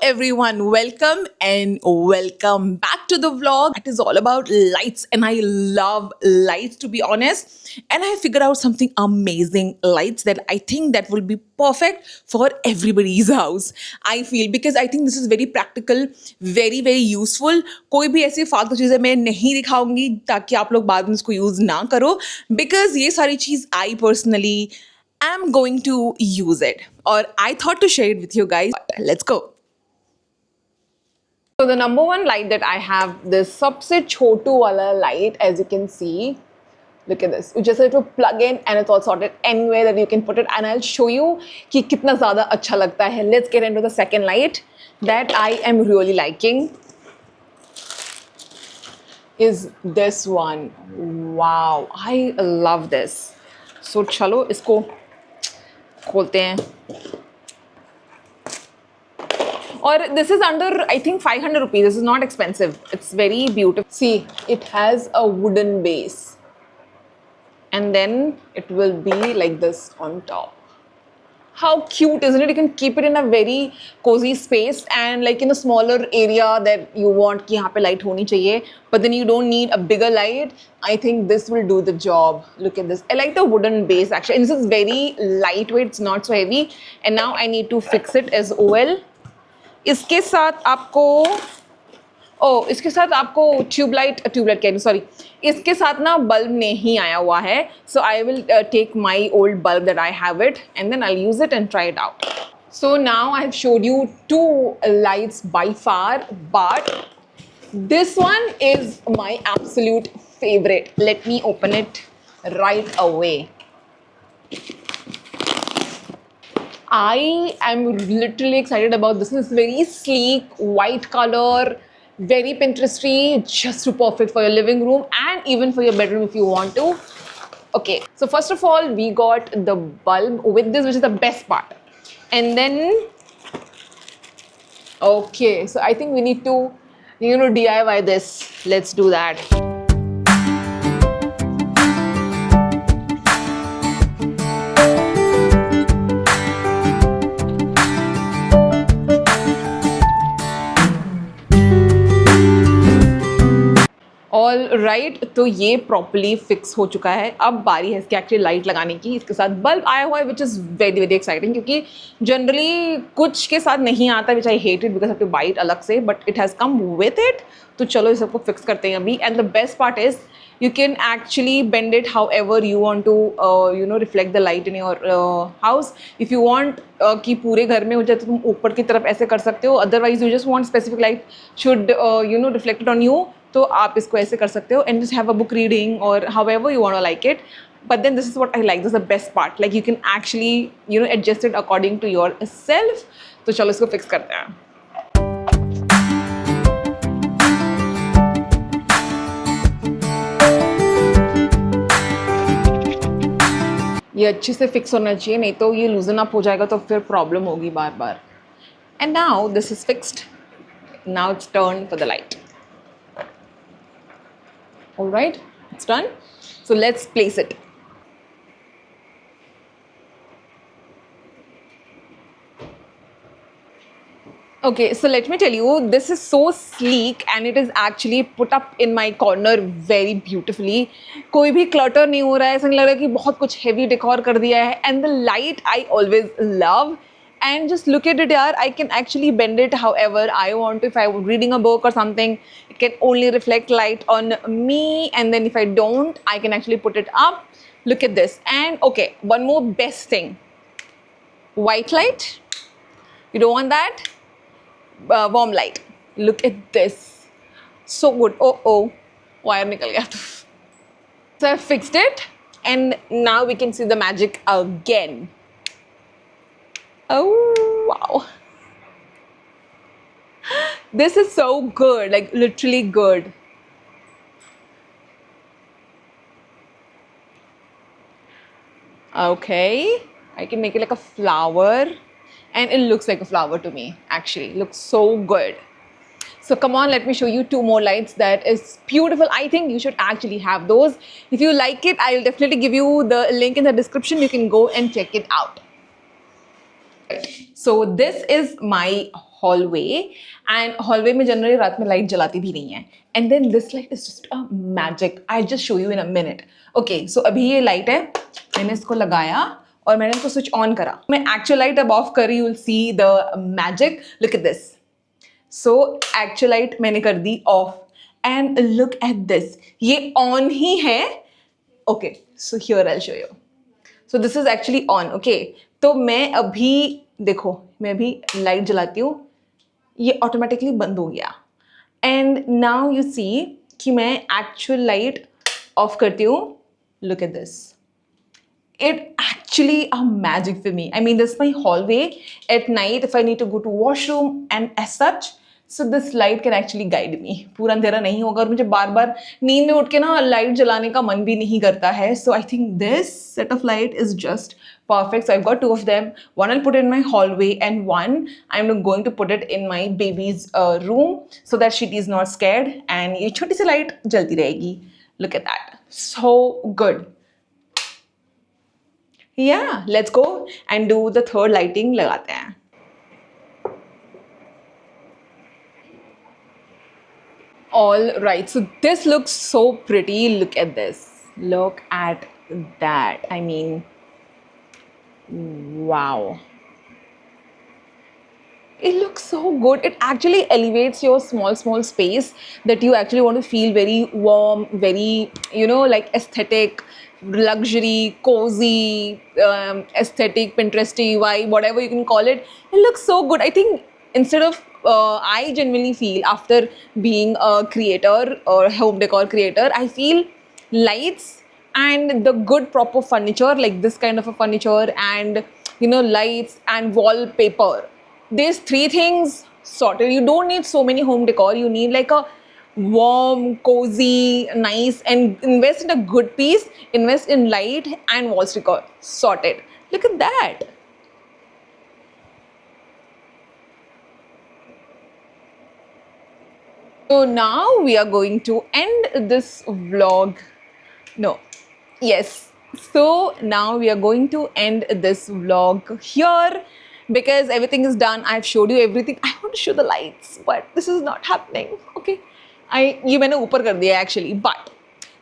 everyone, welcome back to the vlog. It is all about lights, and I love lights, to be honest. And I figured out something amazing lights that I think that will be perfect for everybody's house. I feel because I think this is very practical, very useful. कोई भी ऐसी फालतू चीज़ें मैं नहीं दिखाऊंगी ताकि आप लोग बाद में इसको यूज़ ना करो, because ये सारी चीज़ I personally am going to use it, or I thought to share it with you guys. Let's go. So the number one light that I have, this सबसे छोटू वाला light, as you can see. Look at this. You just have to plug in and it's all sorted anywhere that you can put it, and I'll show you कि कितना ज़्यादा अच्छा लगता है. Let's get into the second light that I am really liking. Is this one. Wow, I love this. So चलो इसको खोलते हैं. Or this is under, I think, 500 rupees. This is not expensive. It's very beautiful. See, it has a wooden base. And then it will be like this on top. How cute, isn't it? You can keep it in a very cozy space and like in a smaller area that you want कि यहाँ पे light होनी चाहिए. But then you don't need a bigger light. I think this will do the job. Look at this. I like the wooden base actually. And this is very lightweight. It's not so heavy. And now I need to fix it as well. इसके साथ आपको tubelight कह रही, sorry, इसके साथ ना bulb नहीं आया हुआ है. So I will take my old bulb that I have it and then I use it and try it out. So now I have showed you two lights by far, but this one is my absolute favourite. Let me open it right away. I am literally excited about this. It's very sleek, white color, very Pinteresty, just too perfect for your living room and even for your bedroom if you want to. Okay, so first of all, we got the bulb with this, which is the best part. And then, okay, so I think we need to, DIY this. Let's do that. All right, तो ये properly fix हो चुका है. अब बारी है इसकी actually light लगाने की. इसके साथ बल्ब आया हुआ है, विच इज़ वेरी एक्साइटिंग, क्योंकि जनरली कुछ के साथ नहीं आता, which I hate it because of to buy it अलग से, but it has come with it. तो चलो इस सबको फिक्स करते हैं अभी. And the best part is you can actually bend it however you want to reflect the light in your house. If you want कि पूरे घर में हो जाए तो तुम ऊपर की तरफ ऐसे कर सकते हो. Otherwise you just want specific light should reflect it on you, तो आप इसको ऐसे कर सकते हो and just have a book reading or however you want to like it. But then this is what I like. This is the best part. Like you can actually adjust it according to yourself. तो चलो इसको fix करते हैं. ये अच्छे से fix होना चाहिए, नहीं तो ये लूजन अप हो जाएगा तो फिर प्रॉब्लम होगी बार बार. And now this is fixed. Now it's turn for the light. Alright, it's done. So let's place it. Okay, so let me tell you, this is so sleek and it is actually put up in my corner very beautifully. कोई भी clutter नहीं हो रहा है, ऐसा नहीं लग रहा है कि बहुत कुछ heavy decor कर दिया है. And the light I always love. And just look at it here, I can actually bend it however I want to. If I'm reading a book or something, it can only reflect light on me. And then if I don't, I can actually put it up. Look at this. And okay, one more best thing. White light. You don't want that? Warm light. Look at this. So good. Oh, wire nikal gaya. So I fixed it and now we can see the magic again. Oh wow. This is so good, like literally good. Okay, I can make it like a flower. And it looks like a flower to me, actually. It looks so good. So come on, let me show you two more lights that is beautiful. I think you should actually have those. If you like it, I'll definitely give you the link in the description. You can go and check it out. So this is my hallway, and hallway में generally रात में light जलाती भी नहीं है. And then this light is just a magic. I'll just show you in a minute. Okay, so अभी ये light है, मैंने इसको लगाया और मैंने इसको switch on करा. मैं actual light अब off करी, you'll see the magic. Look at this. So actual light मैंने कर दी off, and look at this. ये on ही है. Okay, so here I'll show you. So this is actually on, okay. तो मैं अभी देखो, मैं अभी लाइट जलाती हूँ, ये ऑटोमेटिकली बंद हो गया. एंड नाउ यू सी कि मैं एक्चुअल लाइट ऑफ करती हूँ. Look at this. It actually a magic for me. I mean, this is my hallway at night if I need to go to washroom and as such. So this light can actually guide me. पूरा अंधेरा नहीं होगा और मुझे बार बार नींद में उठ के ना लाइट जलाने का मन भी नहीं करता है. So I think this set of light is just perfect. So I've got two of them. One I'll put in my hallway and one I'm going to put it in my baby's room so that she is not scared. And ये छोटी सी light जलती रहेगी. Look at that. So good. Yeah, let's go and do the third lighting. लगाते हैं. All right, so this looks so pretty. Look at this. Look at that. I mean, wow. It looks so good. It actually elevates your small space that you actually want to feel very warm, very, you know, like aesthetic, luxury, cozy, aesthetic, Pinteresty vibe, whatever you can call it. It looks so good. I think instead of I genuinely feel after being a creator or home decor creator, I feel lights and the good proper furniture, like this kind of a furniture, and you know, lights and wallpaper, these three things sorted. You don't need so many home decor. You need like a warm, cozy, nice, and invest in a good piece. Invest in light and wall decor. Sorted. Look at that. So now we are going to end this vlog. No. Yes. So now we are going to end this vlog here because everything is done. I've showed you everything. I want to show the lights, but this is not happening. Okay. ये मैंने ऊपर कर दिया actually, but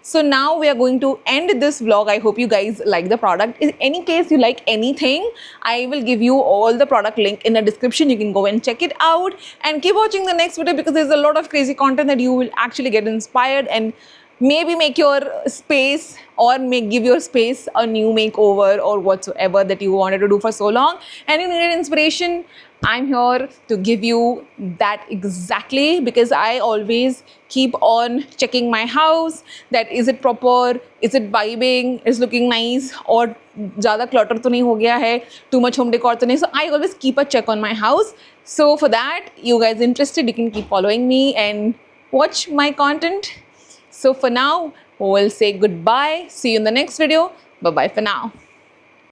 so now we are going to end this vlog. I hope you guys like the product. In any case you like anything, I will give you all the product link in the description. You can go and check it out and keep watching the next video because there's a lot of crazy content that you will actually get inspired and maybe make your space or give your space a new makeover or whatsoever that you wanted to do for so long and you needed inspiration. I'm here to give you that exactly because I always keep on checking my house that is it proper, is it vibing, is looking nice or ज़्यादा clutter तो नहीं हो गया है, too much home decor तो नहीं. So I always keep a check on my house. So for that, you guys interested, you can keep following me and watch my content. So for now, we'll say goodbye. See you in the next video. Bye-bye for now.